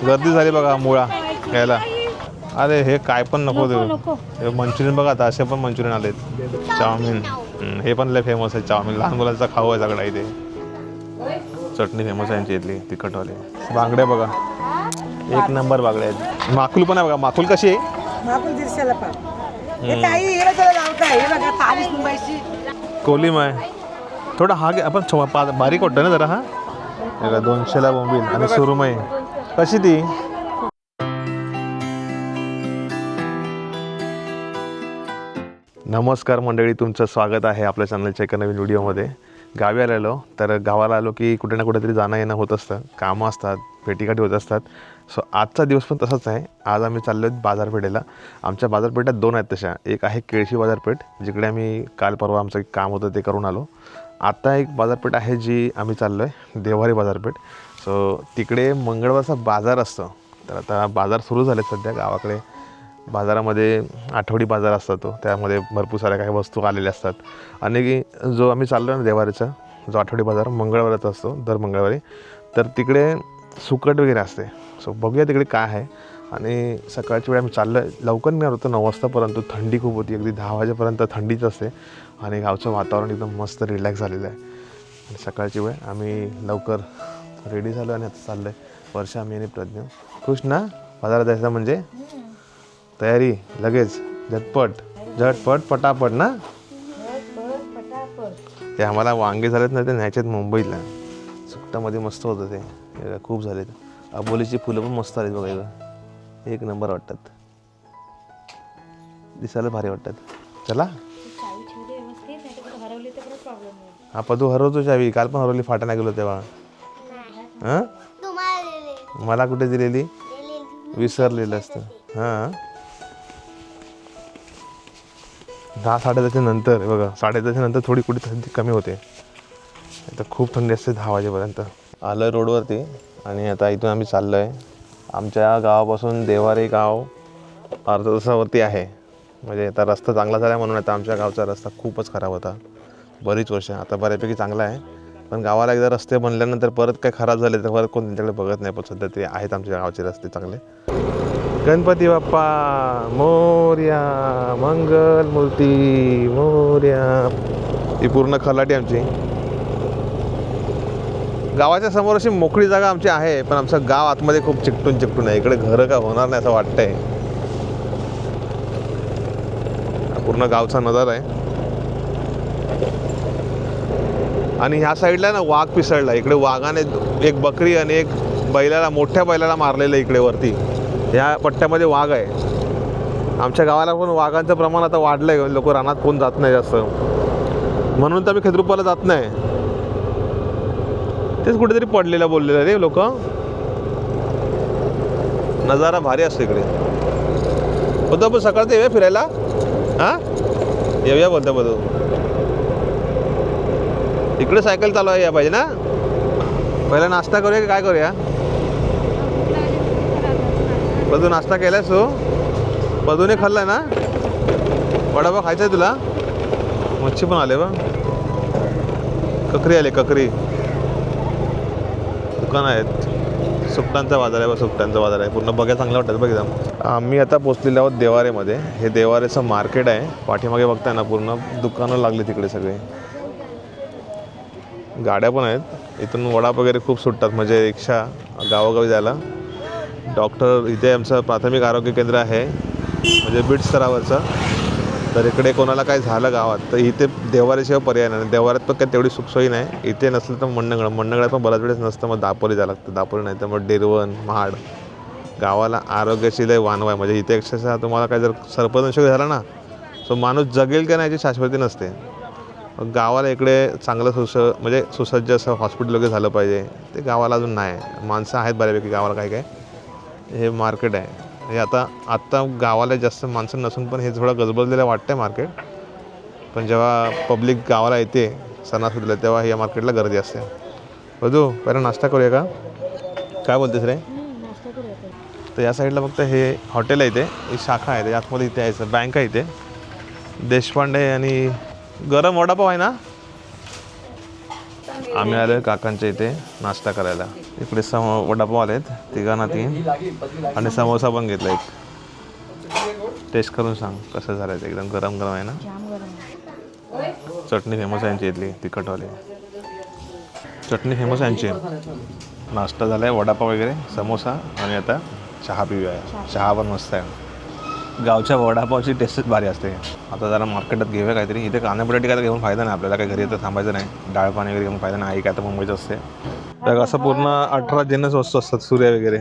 गर्दी झाली बघा मुळा घ्यायला. अरे हे काय पण नको देऊ. हे मंचुरियन बघा आता असे पण मंचुरियन आलेत. चाऊमिन हे पण लय फेमस आहे. चाऊमिन लहान मुलांचा खाऊ आहे सगळा इथे. चटणी फेमस आहे यांची इथली तिखटवाली. बांगड्या बघा एक नंबर बांगड्या आहेत. माकुल पण आहे बघा. माकुल कशी आहे? माकुल 150 ला पाव. हे काही हे त्याला लावता हे बघा 40 मुंबईची. कोलिम आहे थोडा हा आपण बारीक वाटतं ना जरा. हा 200 ला बोंबील आणि सुरमई कशी ती. नमस्कार मंडळी, तुमचं स्वागत आहे आपल्या चॅनलच्या एका नवीन व्हिडिओमध्ये. गावी आलेलो तर गावाला आलो की कुठे ना कुठेतरी जाणं येणं होत असतं. कामं असतात, भेटीगाठी होत असतात. सो आजचा दिवस पण तसाच आहे. आज आम्ही चाललो आहेत बाजारपेठेला. आमच्या बाजारपेठेत दोन आहेत तशा. एक आहे केळशी बाजारपेठ जिकडे आम्ही काल परवा आमचं एक काम होतं ते करून आलो. आता एक बाजारपेठ आहे जी आम्ही चाललो आहे देवारी बाजारपेठ. सो तिकडे मंगळवारचा बाजार असतो. तर आता बाजार सुरू झाले सध्या गावाकडे. बाजारामध्ये आठवडी बाजार असतो तो. त्यामध्ये भरपूर साऱ्या काही वस्तू आलेल्या असतात. आणि जो आम्ही चाललो आहे ना देवारीचा जो आठवडी बाजार मंगळवाराचा असतो दर मंगळवारी, तर तिकडे सुकट वगैरे असते. सो बघूया तिकडे काय आहे. आणि सकाळची वेळ आम्ही चाललो आहे. लवकर निघणार होतो 9 वाजता, परंतु थंडी खूप होती. अगदी 10 वाजेपर्यंत थंडीच असते. आणि गावचं वातावरण एकदम मस्त रिलॅक्स झालेलं आहे. आणि सकाळची वेळ आम्ही लवकर रेडी झालो आणि आता चाललो आहे. वर्षा, आम्ही आणि प्रज्ञा. खुश ना बाजारात जायचं म्हणजे? तयारी लगेच झटपट पटापट ना. ते आम्हाला वांगे झालेत ना, ते न्यायचेत मुंबईला. सुकटामध्ये मस्त होतं ते. खूप झालेत. अबोलीची फुलं पण मस्त आलीत बघा. इथं एक नंबर वाटतात. दिसायला भारी वाटतात. चला हा पदू हरवतो चावी. काल पण हरवली फाटायला गेलो तेव्हा. हां मला कुठे दिलेली? विसरलेलं असतं. हां 10-10:30 नंतर बघा. 10:30 नंतर थोडी कुठे थंडी कमी होते. आता खूप थंडी असते 10 वाजेपर्यंत. आलं रोडवरती आणि आता इथून आम्ही चाललो आहे. आमच्या गावापासून देवारी गाव अर्धा तासावरती आहे. म्हणजे आता रस्ता चांगला झाला आहे म्हणून. आता आमच्या गावचा रस्ता खूपच खराब होता बरीच वर्ष. आता बऱ्यापैकी चांगला आहे. पण गावाला एकदा रस्ते बनल्यानंतर परत काय खराब झाले तर परत कोण त्यांच्याकडे बघत नाही. पण सध्या ते आहेत आमच्या गावचे रस्ते चांगले. गणपती बाप्पा मोरया, मंगल मूर्ती मोरया. ही पूर्ण खलाटी आमची. गावाच्या समोर अशी मोकळी जागा आमची आहे, पण आमचं गाव आतमध्ये खूप चिकटून आहे. इकडे घरं का होणार नाही असं वाटतंय. पूर्ण गावचा नजारा आहे. आणि ह्या साईडला ना वाघ पिसळला. इकडे वाघाने एक बकरी आणि एक बैलाला, मोठ्या बैलाला मारलेलं इकडे वरती. या पट्ट्यामध्ये वाघ आहे. आमच्या गावाला पण वाघांचं प्रमाण आता वाढलं आहे. लोक रानात कोण जात नाही जास्त, म्हणून तर आम्ही खेद्रुपाला जात नाही. तेच कुठेतरी पडलेलं बोललेलं रे लोक. नजारा भारी असतो इकडे. होतं पण सकाळचं येऊया फिरायला. हां येऊया बोलतो बघू. इकडे सायकल चालवायला या पाहिजे ना. पहिला नाश्ता करूया की काय करूया? बदू नाश्ता केलायस तू? बदूने खाल्लाय ना? वडापाव खायचा आहे तुला? मच्छी पण आले बा. ककरी आले ककरी. दुकान आहेत. सुकटांचा बाजार आहे बा. सुकटांचा बाजार आहे. पूर्ण बघायला चांगलं वाटतं बघ एकदम. आम्ही आता पोचलेलो आहोत देवारेमध्ये. हे देवारेचं मार्केट आहे. पाठीमागे बघताय ना पूर्ण दुकानं लागली तिकडे सगळे. गाड्या पण आहेत. इथून वडाप वगैरे खूप सुटतात. म्हणजे रिक्षा गावोगावी जायला. डॉक्टर इथे आमचं प्राथमिक आरोग्य केंद्र आहे म्हणजे बीड स्तरावरचं. तर इकडे कोणाला काय झालं गावात तर इथे देवाऱ्याशिवाय पर्याय नाही. देवाऱ्यात पण काही तेवढी सुखसोयी नाही. इथे नसलं तर मंडणगड पण बऱ्याच वेळेस नसतं. मग दापोली जायला लागतं. दापोली नाही तर मग डेरवण महाड. गावाला आरोग्याची लय वानवा आहे. म्हणजे इथे अक्षरशः तुम्हाला काय जर सर्पदंश झाला ना, सो माणूस जगेल का नाही याची शाश्वती नसते. गावाला इकडे चांगलं म्हणजे सुसज्ज असं हॉस्पिटल वगैरे झालं पाहिजे. ते गावाला अजून नाही. माणसं आहेत बऱ्यापैकी गावाला. काय हे मार्केट आहे. हे आत्ता गावाला जास्त माणसं नसून पण हे थोडं गजबजलेलं वाटतं मार्केट. पण जेव्हा पब्लिक गावाला येते सणासुदीला तेव्हा या मार्केटला गर्दी असते. बघू पहिला नाश्ता करूया का? काय बोलतेस रे? तर या साईडला फक्त हे हॉटेल आहे. इथे ही शाखा आहे. आतमध्ये इथे यायचं. बँक आहे इथे. देशपांडे आणि गरम वडापाव आहे ना. आम्ही आलो काकांच्या इथे नाश्ता करायला. इकडे वडापाव आलेत 3 आणि समोसा पण घेतला एक. टेस्ट करून सांग कसं झालं ते. एकदम गरम गरम आहे ना. चटणी फेमस आहे यांची इथली तिखटवाली. चटणी फेमस आहे यांची. नाश्ता झाला आहे, वडापाव वगैरे, समोसा आणि आता चहा पिऊया. चहा पण मस्त आहे. गावच्या वडापावची टेस्टच भारी असते. आता जरा मार्केटात घेऊया काहीतरी. इथे कांदाबटाटी काय घेऊन फायदा नाही आपल्याला. काही घरी तर थांबायचं नाही. डाळ पाणी वगैरे घेऊन फायदा नाही. आई काय तर मुंबईच असते. तर असं पूर्ण 18 जिन्नस वस्तू असतात. सूर्या वगैरे,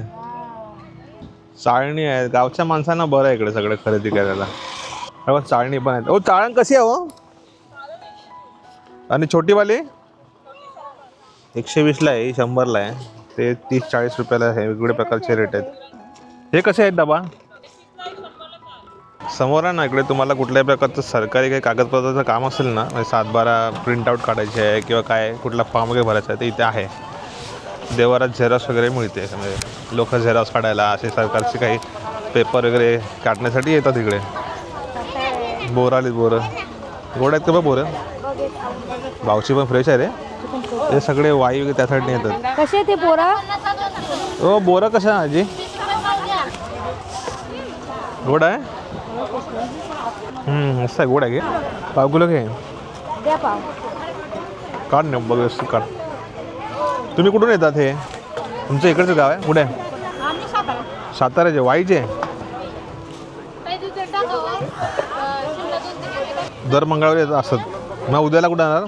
चाळणी आहे. गावच्या माणसांना बरं आहे इकडे सगळं खरेदी करायला. चाळणी पण आहेत. ओ चाळण कशी आहे हो? आणि छोटीवाली 120ला आहे, 100ला आहे. ते 30-40 रुपयाला आहे. वेगवेगळ्या प्रकारचे रेट आहेत. हे कसे आहेत डबा? समोर आहे ना इकडे तुम्हाला कुठल्याही प्रकारचं सरकारी काही कागदपत्राचं काम असेल ना, म्हणजे 7-12 प्रिंटआउट काढायचे आहे किंवा काय कुठला फॉर्म वगैरे भरायचा आहे, ते इथे आहे. देवारात झेरॉक्स वगैरे मिळते. म्हणजे लोक झेरॉक्स काढायला असे सरकारचे काही पेपर वगैरे काढण्यासाठी येतात इकडे. बोरं आलीत. बोरं गोड आहेत का बा बोरं? भावची पण फ्रेश आहे रे. हे सगळे वाई वगैरे त्यासाठी येतात. कसे ते बोरा? हो बोरं कशा आजी? गोड आहे. मस्त आहे. गोड आहे. घे पाव किलो घे. द्या पाव. काढ ना बघ व्यवस्थित काढ. तुम्ही कुठून येतात? हे तुमचं इकडचं गाव आहे? कुठे आहे? साताऱ्याचे वाईचे. दर मंगळवारी येतात असतात. मग उद्याला कुठं येणार?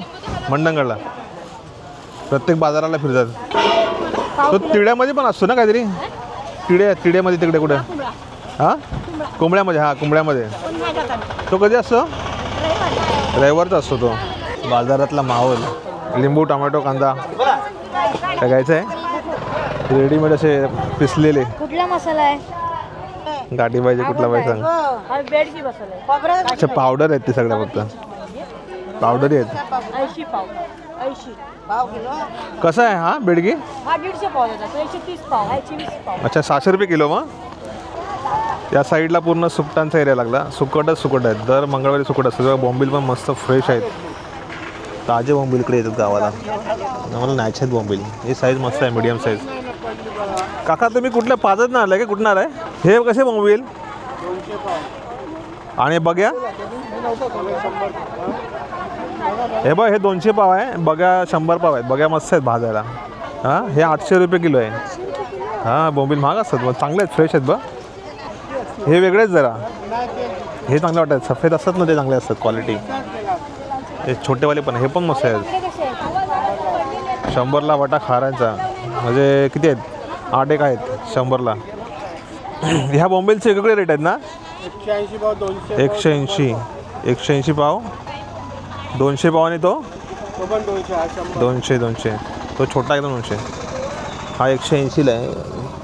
मंडणगडला. प्रत्येक बाजाराला फिरतात. तो तिड्यामध्ये पण असतो ना काहीतरी? तिड्यामध्ये तिकडे कुठे? हां कोंबड्यामध्ये. हां कोंबड्यामध्ये. तो कधी असतो? रविवारचा असतो तो. बाजारातला माहोल. लिंबू, टोमॅटो, कांदा काय घ्यायचं आहे. रेडीमेड असे पिसलेले. कुठला मसाला आहे? गाठी पाहिजे कुठला पाहिजे सांग. बेडची मसाला आहे. अच्छा पावडर आहेत ते सगळ्या फक्त पावडरी आहेत. 80 पाव. 80 पाव किलो. कसं आहे हा बेडगी? हा 150 पाव येतात. 130 पाव. 120 पाव. अच्छा 600 रुपये किलो. मग या साईडला पूर्ण सुकटांचा एरिया लागला. सुकट आहेत. दर मंगळवारी सुकट असतं. सगळं बोंबील पण मस्त फ्रेश आहेत. ताजे बोंबील इकडे येतात गावाला. आम्हाला नॅच आहेत बोंबील. ही साईज मस्त आहे, मीडियम साईज. काका तुम्ही कुठल्या पाजत ना आलाय का? कुठून आलाय? हे कसे बोंबील? आणि बघ्या हे बघ हे 200 पाव आहे. बघ्या 100 पाव आहेत. बघ्या मस्त आहेत भाजायला. हां हे 800 रुपये किलो आहे. हां बोंबील महाग असतात मग चांगले आहेत, फ्रेश आहेत. बघ हे वेगळेच जरा. हे चांगले वाटतात. सफेद असतात ना ते चांगले असतात क्वालिटी. हे छोटेवाले पण हे पण मस्त आहेत. 100ला वाटा खारायचा. म्हणजे किती आहेत? 8 एक आहेत 100ला. ह्या बोंबीलचे वेगवेगळे रेट आहेत ना? 180 पाव 200. 180 पाव 200 पाव. आणि तो तो पण 200. 200. तो छोटा एकदम 200. हा 180ला आहे.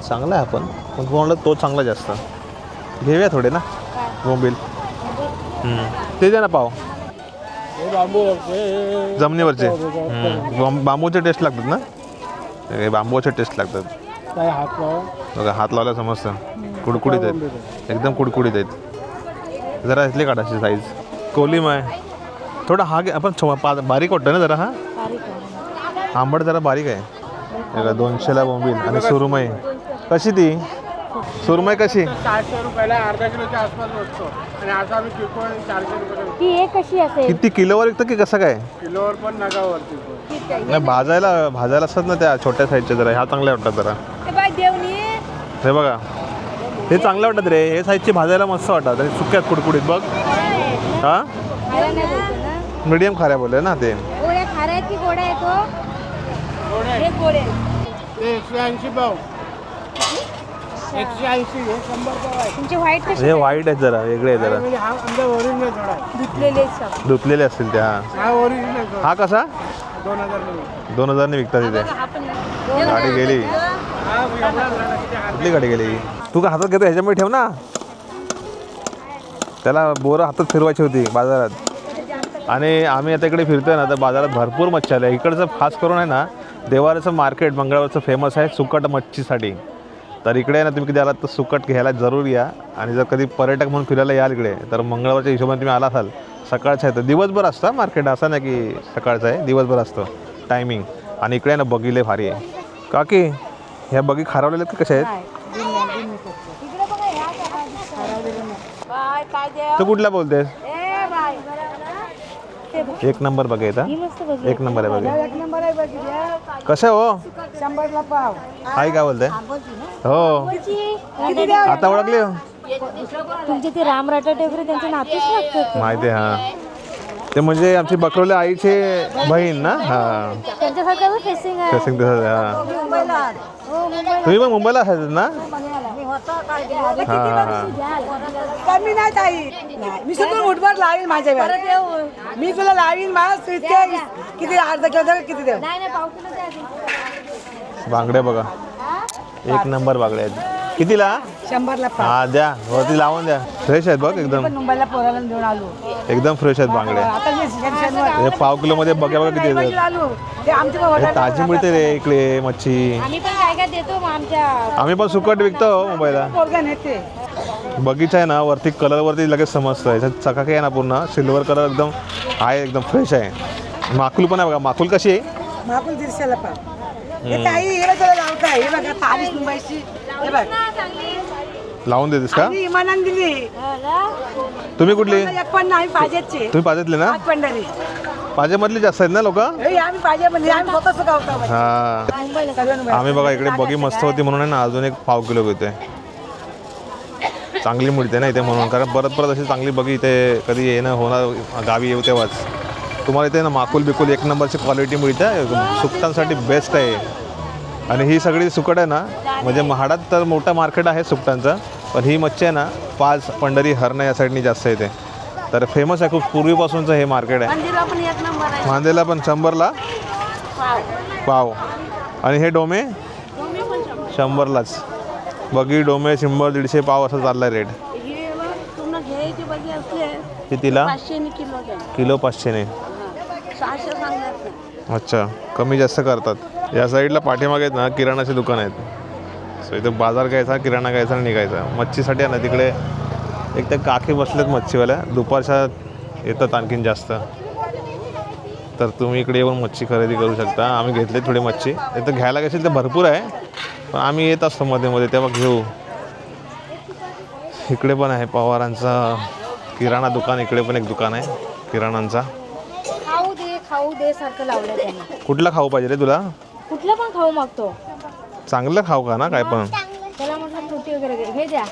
चांगला आहे. आपण पण तुम्हाला तो चांगला जास्त. घेऊया थोडे ना बोंबील. ते द्या ना पाव. जमिनीवरचे बांबूचे टेस्ट लागतात ना? बांबूचे टेस्ट लागतात. काय हात पाव? बघा हात लावला समजतं. कुडकुडीत आहेत. एकदम कुडकुडीत आहेत. जरा इथली काढायची साईज. कोलिम आहे थोडा. हा आपण बारीक वाटतं ना जरा. हा आंबट जरा बारीक आहे. 200ला बोंबील. आणि सुरमई कशी? ती सुरमई कशी? 400 रुपयाला अर्धा किलोच्या आसपास बसतो. आणि आता आम्ही किरकोळ 400 रुपये. ती एक कशी असेल? किती किलोवर विकतं की कसं काय? किलोवर पण नगावरती. नाही भाजायला असतात ना त्या छोट्या साईजच्या. जरा ह्या चांगल्या वाटतात जरा. हे बघा हे चांगलं वाटतात रे. हे साईजची भाजायला मस्त वाटतात. आणि सुक्यात कुडकुडीत बघ. हां मीडियम खाऱ्या बोलले ना ते. गोड्या खाऱ्या की गोड्या आहे तो? हे गोडे. ते 180 पाव. 180 हे 100 पाव आहे. तुमचे व्हाईट कसे? हे वाईट आहेत जरा, वेगळे आहेत जरा. म्हणजे हा आमचा ओरिजिनल थोडा आहे. धुतलेले धुतलेले असतील त्या. हा ओरिजिनल थोडा. हा कसा? 2000 ने विकतात इथे. गाडी गेली. हा एवढा कुठली गाडी गेली? तू का हातात घेतो? ह्याच्यामध्ये ठेव ना. त्याला बोरं हातात फिरवायची होती बाजारात. आणि आम्ही आता इकडे फिरतोय ना तर बाजारात भरपूर मच्छी आल्या. इकडचं खास करून आहे ना देवाराचं मार्केट मंगळवारचं फेमस आहे सुकट मच्छीसाठी. तर इकडे आहे ना तुम्ही कधी आलात तर सुकट घ्यायला जरूर या. आणि जर कधी पर्यटक म्हणून फिरायला याल इकडे तर मंगळवारच्या हिशोबाने तुम्ही आला असाल. सकाळचं आहे तर दिवसभर असतं मार्केट. असं नाही की सकाळचं आहे, दिवसभर असतं टायमिंग. आणि इकडे आहे ना बगी लय भारी आहे. काकी ह्या बगी खारवलेल्या आहेत का कशा आहेत? इकडे बघा ह्या तू कुठला बोलतेस? ते बघ. एक नंबर बघ येता. ही मस्त बघ. एक नंबर आहे बघ. एक नंबर आहे बघ कसं आहे हो? 100ला पाव. आई काय बोलते? हो किती द्या? आता ओळखली हो? तुमचे ते राम राठाटेकरे त्यांचे नातेच लागतात. माहिती आहे हा. ते म्हणजे आमची बकरवल्या आईचे बहीण ना. हा त्यांच्यासारखं फेसिंग आहे. तसं तसं हा. मुंबईला. हो मुंबई. तुम्ही पण मुंबईला असायचं ना? मी होता काय ते. हा हा. कमी नाही ताई. नाही. मी सुद्धा मुठभर लावीन माझ्या वेळेस. मी तुला लावीन मला इतके किती अर्धा किलो द्या किती द्या नाही नाही पाव किलो द्या आधी. बांगड्या बघा एक नंबर बांगड्या आहेत. कितीला? 100ला पाव. हा द्या वरती लावून द्या. फ्रेश आहेत बघ एकदम पण मुंबईला पोराला घेऊन आलो. एकदम फ्रेश आहेत बांगड्या. आता मी जंक्शनवर हे पाव किलो मध्ये बघा बघा किती नाही येतात. आलो. ते आमच्या हे ताजी मिळते रे इकडे मच्छी. आम्ही पण काय काय देतो मग आमच्या आम्ही पण सुकट विकतो हो मुंबईला. पोरगा नेते. बगीचा आहे ना वरती कलर वरती लगेच समजतं. याच्यात चकाकी आहे ना पूर्ण सिल्वर कलर एकदम आहे एकदम फ्रेश आहे. माकुल पण आहे बघा. माकुल कशी आहे? माकुल 150ला पाव. हे ताई हिला तुला लावताय. हे बघा तारीस मुंबईची. हे बघ. लावून देतेस का? आणि इमानान दिली. तुम्ही कुठली? एक पण नाही पाहिजेचे. तुम्ही पाजेतले ना? 5 पंढरी. पाजेमधली जास्त आहेत ना लोक? हे आम्ही पाहिजे म्हणजे आम्ही स्वतः सुकावतो. हा सगळं आम्ही बघा इकडे बगी मस्त होती म्हणून आहे ना अजून एक पाव किलो घेतोय. चांगली मिळते ना इथे म्हणून. कारण परत परत अशी चांगली बगी इथे कधी येणं होणार गावी येऊ तेव्हाच. तुम्हाला इथे ना माकुल बिकुल एक नंबरची क्वालिटी मिळते. सुकटांसाठी बेस्ट आहे. आणि ही सगळी सुकट आहे ना म्हणजे महाडात तर मोठं मार्केट आहे सुकटांचं. पण ही मच्छी आहे ना पाच पंढरी हरणं या साईडनी जास्त येते. तर फेमस आहे खूप पूर्वीपासूनचं हे मार्केट आहे. मंदिरा पण एक नंबर आहे. मांदेला पण 100ला पाव. आणि हे डोमे 100लाच. बगी डोमे 100-150 पाव असं चाललाय रेट. पूर्ण घ्यायची बघी असले कितीला? 500 किलो द्या. किलो 500ने. 600 सांगत नाही. अच्छा कमी जास्त करतात. या साईडला पाठीमागे आहेत ना किराणाचे दुकान आहेत. सो इथं बाजार घ्यायचा किराणा घ्यायचा आणि निघायचा. मच्छीसाठी आहे ना तिकडे एक तर काकी बसलेत मच्छीवाल्या. दुपारच्या येतात आणखीन जास्त. तर तुम्ही इकडे येऊन मच्छी खरेदी करू शकता. आम्ही घेतले थोडी मच्छी. इथं घ्यायला गेशील तर भरपूर आहे. पण आम्ही येत असतो मध्ये मध्ये तेव्हा घेऊ. इकडे पण आहे पवारांचा किराणा दुकान. इकडे पण एक दुकान आहे किराणांचा. खाऊ दे सारखं लावलं त्यांनी. कुठला खाऊ पाहिजे रे तुला? कुठलं पण खाऊ मागतो. चांगलं खाऊ का ना काय पण? त्याला म्हटलं फ्रुटी वगैरे घे. हे द्या.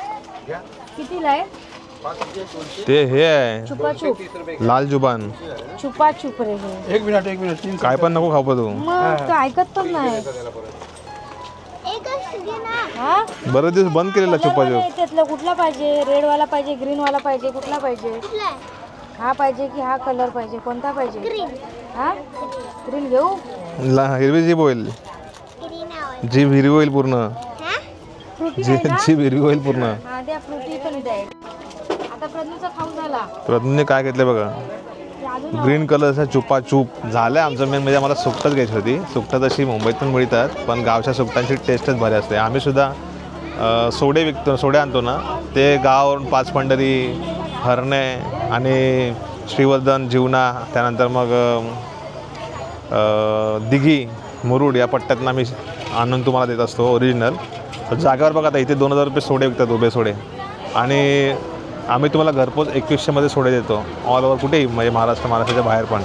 कितीला आहे? ते हे आहे छुपाछुप. लाल जुबान. छुपाछुप रे हे. एक मिनिट काय पण नको खाऊ का तू? मग तो ऐकत पण नाही. हा बरेच दिवस बंद केलेला कलर छुपा वाला आहे त्यातलं कुठला पाहिजे? रेड वाला पाहिजे, ग्रीन वाला पाहिजे, कुठला पाहिजे? हा पाहिजे की हा कलर पाहिजे? कोणता पाहिजे? हा ग्रीन घेऊ. हिरवी जीभ होईल. जीभ हिरवी होईल पूर्ण. फ्रुटी आहे ना? जीभ हिरवी होईल पूर्ण. हा द्या फ्रुटी पण द्या. आता प्रज्ञूचा खाऊ झाला. प्रज्ञने काय घेतलं बघा. ते अजून ग्रीन कलरचा चुपा चूप झालं आमचं मेन. म्हणजे आम्हाला सुकटच घ्यायची होती. सुकटं तशी मुंबईत पण मिळतात पण गावच्या सुकटांची टेस्टच भारी असते. आम्ही सुद्धा सोडे विकतो. सोडे आणतो ना ते गावावरून पाच पंढरी हरणे आणि श्रीवर्धन जीवना त्यानंतर मग दिघी मुरुड या पट्ट्यातून आम्ही आणून तुम्हाला देत असतो ओरिजिनल. तर जागेवर बघा आता इथे 2000 रुपये सोडे विकतात उभे सोडे. आणि आम्ही तुम्हाला घरपोच 2100मध्ये सोडे देतो ऑल ओव्हर कुठेही म्हणजे महाराष्ट्राच्या बाहेर पण.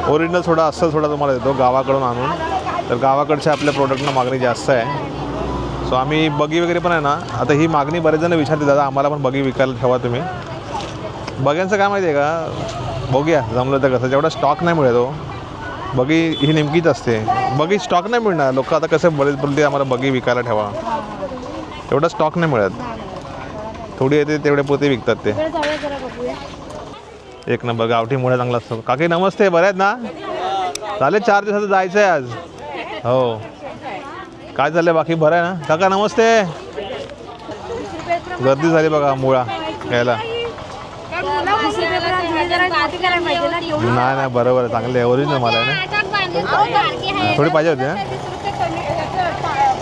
ओरिजिनल सोडा अस्सल सोडा तुम्हाला देतो गावाकडून आणून. तर गावाकडच्या आपल्या प्रोडक्टना मागणी जास्त आहे. सो आम्ही बगी वगैरे पण आहे ना आता ही मागणी बरेच जण विचारते दादा आम्हाला पण बगी विकायला ठेवा तुम्ही. बग्यांचं काय माहिती आहे का? बघूया जमलं तर कसं. जेवढा स्टॉक नाही मिळत हो. बगी ही नेमकीच असते. बगी स्टॉक नाही मिळणार. लोक आता कसं बरेच बोलते आम्हाला बगी विकायला ठेवा. तेवढा स्टॉक नाही मिळत. थोडी येते तेवढे पोते विकतात ते. इकडे जाऊया जरा बघूया. एक नंबर गावठी मुळे चांगला असतो. काकी नमस्ते बरे आहेत ना? चालेल 4 दिवसाचं जायचं आहे आज. हो काय चाललंय बाकी बरं आहे ना? काका नमस्ते. गर्दी झाली बघा मुळा घ्यायला. नाही नाही बरोबर आहे चांगले ओरिजिनल मला आहे ना. थोडी पाहिजे होती ना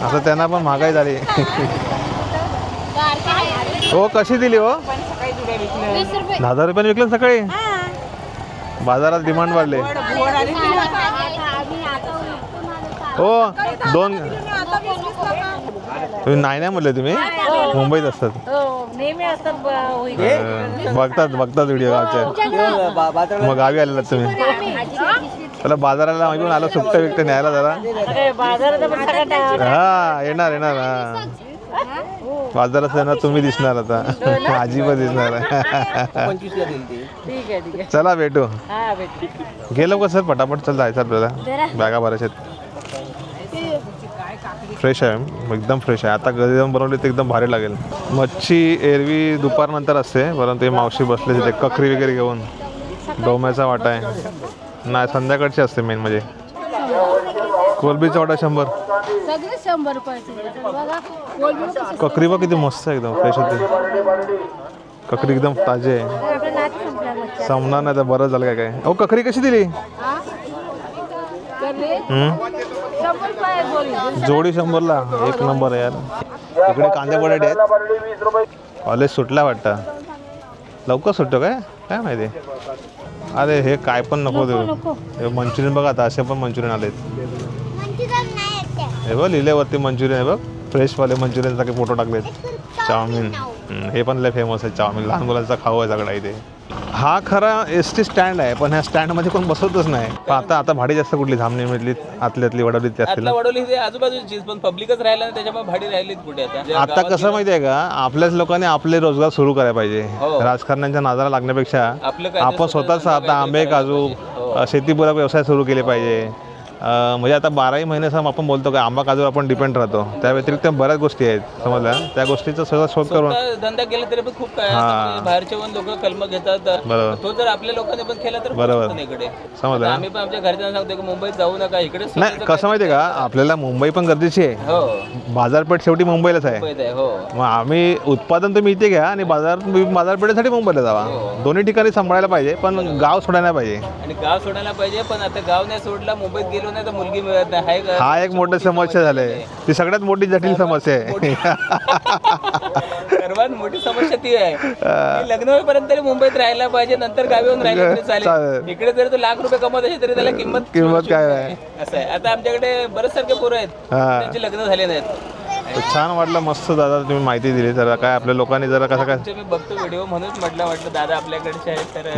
असं त्यांना पण महागाई झाली. हो कशी दिली हो? 10,000 रुपयाने विकलं सकाळी. बाजारात डिमांड वाढले. हो 2 तुम्ही नाही म्हटले तुम्ही मुंबईत असतात नेहमी असतात बघतात व्हिडिओ गावचे मग गावी आलेला तुम्ही त्याला बाजाराला घेऊन आलो सुट्ट्या बिकट्या न्यायला जरा हा येणार हा बाजारात येणार तुम्ही दिसणार आता आजी पण दिसणार चला भेटू गेलो का सर पटापट चल जायचं आपल्याला बॅगा भरायच्या फ्रेश आहे एकदम फ्रेश आहे आता घरी जाऊन बनवली तर एकदम भारी लागेल मच्छी एरवी दुपारनंतर असते परंतु मावशी बसले तिथे ककरी वगैरे घेऊन डोम्याचा वाटा आहे नाही संध्याकाळची असते मेन म्हणजे कोलबीचा वाटा 100 सगळे 100 रुपयाचे ककरी बघ किती मस्त आहे एकदम फ्रेश होते ककरी एकदम ताजे आहे संपणार नाही तर बरं झालं काय अहो ककरी कशी दिली जोडी 100ला एक नंबर आहे यार इकडे कांदे बटाटे आहेत कॉलेज सुटला वाटतं लवकर सुटतो काय माहिती अरे हे काय पण नको देऊ हे मंचुरियन बघा आता असे पण मंचुरियन आलेत हे बघ लिहिल्यावरती मंचुरियन आहे बघ फ्रेशवाले मंचुरियन सारखे फोटो टाकलेत चाऊमिन हे पण लय फेमस आहे चाऊमिन लहान मुलांचा खाऊ आहे सगळा इथे हा खरा एसटी स्टँड आहे पण ह्या स्टँडमध्ये कोण बसवतच नाही पण आता भाडी जास्त कुठली धामणीमधली आतल्यातली वडवलीतली असतील वडवली आजूबाजूची पण पब्लिकच राहिला ना त्याच्यामुळे भाडी राहिलीत कुठे आता कसं माहिती आहे का आपल्याच लोकांनी आपले रोजगार सुरू करायला पाहिजे राजकारण्यांच्या नादाला लागण्यापेक्षा आपण स्वतःच आता आंबे काजू शेतीपूरक व्यवसाय सुरू केले पाहिजे म्हणजे आता 12ही महिने आपण बोलतो की आंबा काजूवर आपण डिपेंड राहतो त्या व्यतिरिक्त बऱ्याच गोष्टी आहेत समजल्या त्या गोष्टीचा सगळं शोध करून धंदा केला तरी पण खूप काय बाहेरचे पण लोक कलम घेतात बरोबर तो जर आपल्या लोकांनी पण केला तर बरोबर इकडे समजलं आम्ही पण आमच्या घरच्यांना सांगतो की मुंबईत जाऊ नका इकडे नाही कसं माहिती आहे का आपल्याला मुंबई पण गरजेची आहे हो बाजारपेठ शेवटी मुंबईलाच आहे मुंबईत आहे हो मग आम्ही उत्पादन तुम्ही इथे घ्या आणि बाजारपेठेसाठी मुंबईला जावा दोन्ही ठिकाणी सांभाळायला पाहिजे पण गाव सोडायला पाहिजे आणि गाव सोडायला पाहिजे पण आता गाव नाही सोडला मुंबईत गेलो नाही तर मुलगी मिळत नाही हा एक मोठी समस्या झाली ती सगळ्यात मोठी जटिल समस्या आहे सर्वात मोठी समस्या ती आहे की लग्न होईपर्यंत तरी मुंबईत राहायला पाहिजे नंतर गावी येऊन राहिलं तरी चालेल इकडे जरी तो लाख रुपये कमवत असेल तरी त्याला किंमत काय आहे असं आहे आता आमच्याकडे बरेच सारखे पोरं आहेत त्यांचे लग्न झाले नाहीत छान वाटलं मस्त दादा तुम्ही माहिती दिली जरा काय आपल्या लोकांनी जरा कसं काय मी बघतो व्हिडिओ म्हणून म्हटलं दादा आपल्याकडचे आहेत तर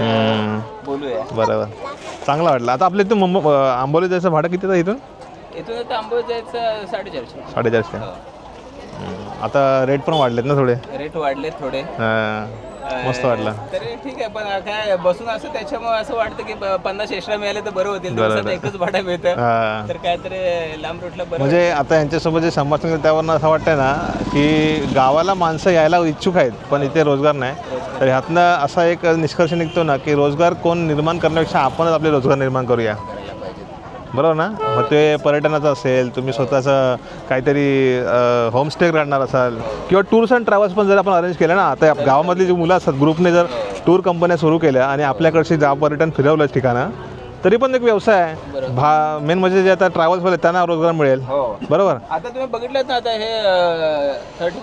बोलूया बरोबर चांगलं वाटलं आता आपल्या इथून आंबोली जायचं भाडं किती आहे इथून इथून आता आंबोली जायचं 450 450 आता रेट पण वाढलेत ना थोडे रेट वाढलेत थोडे मस्त वाटलं तरी ठीक आहे पण काय बसून असं त्याच्यामुळे असं वाटतं की 50 एक्स्ट्रा मिळाले तर बरं होतील दिवसात एकच भाडं मिळतं तर काहीतरी लांब रूटला बरं म्हणजे आता यांच्यासोबत जे संभाषण केलं त्यावरनं असं वाटतंय ना की गावाला माणसं यायला इच्छुक आहेत पण इथे रोजगार नाही तर ह्यातनं असा एक निष्कर्ष निघतो ना की रोजगार कोण निर्माण करण्यापेक्षा आपणच आपले रोजगार निर्माण करूया बरोबर ना मग ते पर्यटनाचं असेल तुम्ही स्वतःचं काहीतरी होमस्टे काढणार असाल किंवा टूर्स अँड ट्रॅव्हल्स पण जर आपण अरेंज केलं ना आता गावामधली जी मुलं असतात ग्रुपने जर टूर कंपन्या सुरू केल्या आणि आपल्याकडची गाव पर्यटन फिरवलं ठिकाणं तरी पण एक व्यवसाय आहे मेन म्हणजे जे आता ट्रॅव्हल्सवाले त्यांना रोजगार मिळेल बरोबर आता तुम्ही बघितलं ना आता हे 30%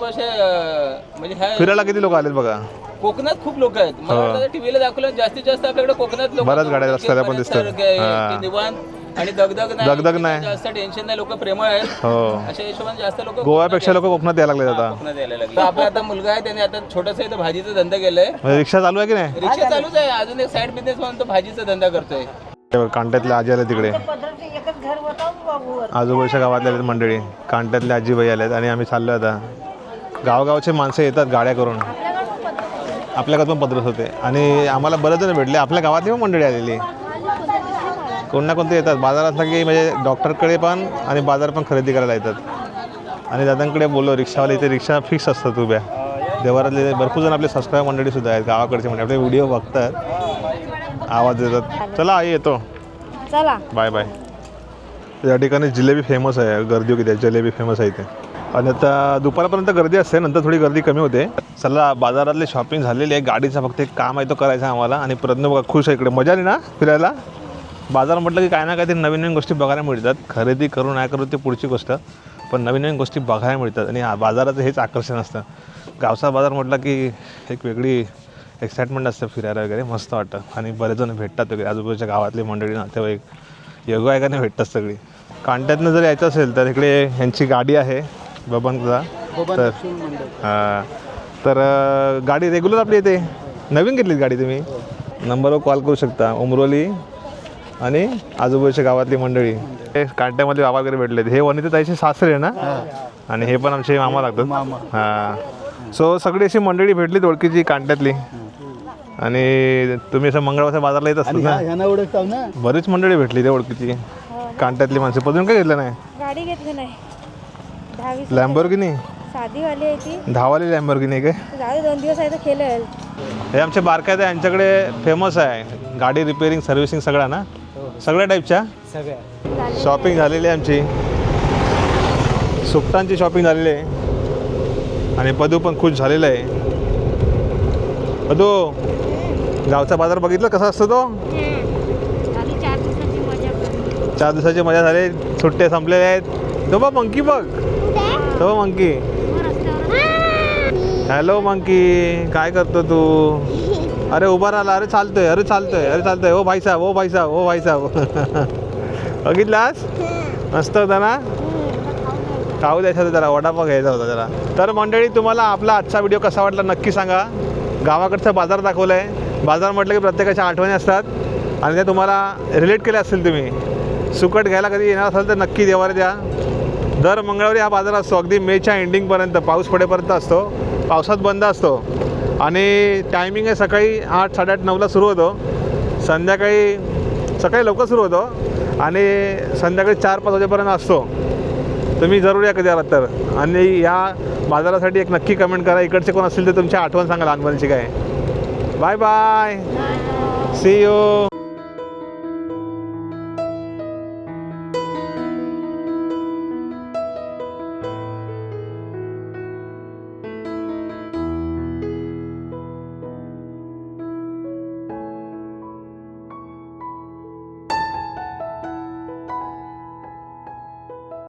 म्हणजे फिरायला किती लोक आलेत बघा कोकणात खूप लोक आहेत मला वाटतं टीव्हीला दाखवलं जास्तीत जास्त आपल्याकडे कोकणात लोक बऱ्याच गाड्या रस्त्याला पण दिसतात निवांत आणि दगदग नाही जास्त टेन्शन नाही लोक प्रेमळ आहेत अशा हिशोबाने जास्त लोक गोव्यापेक्षा लोक कोकणात यायला लागले आता कोकणात यायला लागले आपला आता मुलगा आहे त्याने आता छोटासा इथं भाजीचा धंदा केलाय रिक्षा चालू आहे की नाही रिक्षा चालूच आहे अजून एक साईड बिझनेस म्हणून तो भाजीचा धंदा करतोय कांट्यातल्या आजी आल्या तिकडे आजूबाजूच्या गावातल्या मंडळी कांट्यातल्या आजीबाई आल्यात आणि आम्ही चाललो आता गावगावचे माणसं येतात गाड्या करून आपल्याकडे पण पदरस होते आणि आम्हाला बरेच जण भेटले आपल्या गावातली पण मंडळी आलेली कोण ना कोणते येतात बाजारातला की म्हणजे डॉक्टरकडे पण आणि बाजार पण खरेदी करायला येतात आणि दादांकडे बोललो रिक्षावाले इथे रिक्षा फिक्स असतात उभ्या देवारातले भरपूर जण आपले सबस्क्राईब मंडळीसुद्धा आहेत गावाकडचे म्हणजे आपले व्हिडिओ बघतात आवाज देतात चला आई येतो चला बाय बाय या ठिकाणी जिलेबी फेमस आहे गर्दी किती आहे जिलेबी फेमस आहे इथे आणि आता दुपारपर्यंत गर्दी असते नंतर थोडी गर्दी कमी होते चला बाजारातली शॉपिंग झालेली आहे गाडीचा फक्त एक काम आहे तो करायचा आम्हाला आणि प्रज्ञ बघा खुश आहे इकडे मजा नाही ना फिरायला बाजार म्हटलं की काय ना काहीतरी नवीन नवीन गोष्टी बघायला मिळतात खरेदी करू नाही करू ते पुढची गोष्ट पण नवीन नवीन गोष्टी बघायला मिळतात आणि बाजाराचं हेच आकर्षण असतं गावचा बाजार म्हटलं की एक वेगळी एक्साइटमेंट असतं फिरायला वगैरे मस्त वाटतं आणि बरेच जण भेटतात वगैरे आजूबाजूच्या गावातली मंडळी नातेवाईक योगायोगाने भेटतात सगळी कांट्यातनं जर यायचं असेल तर इकडे ह्यांची गाडी आहे बबनचा. तर हां तर गाडी रेग्युलर आपली येते. नवीन घेतलीत गाडी तुम्ही? नंबरवर कॉल करू शकता. उमरोली आणि आजूबाजूच्या गावातली मंडळी. हे कांट्यामध्ये बाबा वगैरे भेटलेत. हे वनिताताईचे सासरे आहे ना, आणि हे पण आमचे मामा लागतात. हां सो सगळी अशी मंडळी भेटलीत ओळखीची कांट्यातली. आणि तुम्ही असं मंगळवारच्या बाजारला येत असतात ना, बरीच मंडळी भेटली ते ओळखीची कांट्यातली माणसं. पदून काय घेतलं नाही? गाडी घेतली नाही. 10-20 लॅम्बोर्गिनी साधीवाली आहे ती. 10वाली लॅम्बोर्गिनी काय? जाऊ 2 दिवस आहे तर खेळेल. हे आमचे बारकायत आहे, यांच्याकडे फेमस आहे गाडी रिपेअरिंग सर्व्हिसिंग सगळा ना, सगळ्या टाईपच्या. शॉपिंग झालेली आहे आमची, सुट्टांची शॉपिंग झालेली आहे. आणि पदू पण खुश झालेला आहे. पदू गावचा बाजार बघितलं कसा असतो तो? 4 दिवसाची मजा झाली. सुट्टे संपलेले आहेत. तो बघ मंकी, बघ तो मंकी. हॅलो मंकी, काय करतो तू? अरे उभा राहिला. अरे चालतोय, अरे चालतोय, अरे चालतोय. ओ भाई साहेब, ओ भाई साहेब, ओ भाई साहेब. बघितलास? मस्त होता ना? खाऊ द्यायचा होता त्याला, वडापाव घ्यायचा होता त्याला. तर मंडळी, तुम्हाला आपला आजचा व्हिडिओ कसा वाटला नक्की सांगा. गावाकडचा बाजार दाखवला आहे. बाजार म्हटलं की प्रत्येकाच्या आठवणी असतात आणि त्या तुम्हाला रिलेट केल्या असतील. तुम्ही सुकट घ्यायला कधी येणार असाल तर नक्की देवारे द्या. दर मंगळवारी हा बाजार असतो, अगदी मेच्या एंडिंगपर्यंत, पाऊस पडेपर्यंत असतो. पावसात बंद असतो आणि टायमिंग आहे सकाळी 8, 8:30, 9ला सुरू होतो. सकाळी लवकर सुरू होतो आणि संध्याकाळी 4-5 वाजेपर्यंत असतो. तुम्ही जरूर या कधी आलात तर. आणि या बाजारासाठी एक नक्की कमेंट करा. इकडचे कोण असतील तर तुमची आठवण सांगा लहानपणीची काय. Bye bye, see you.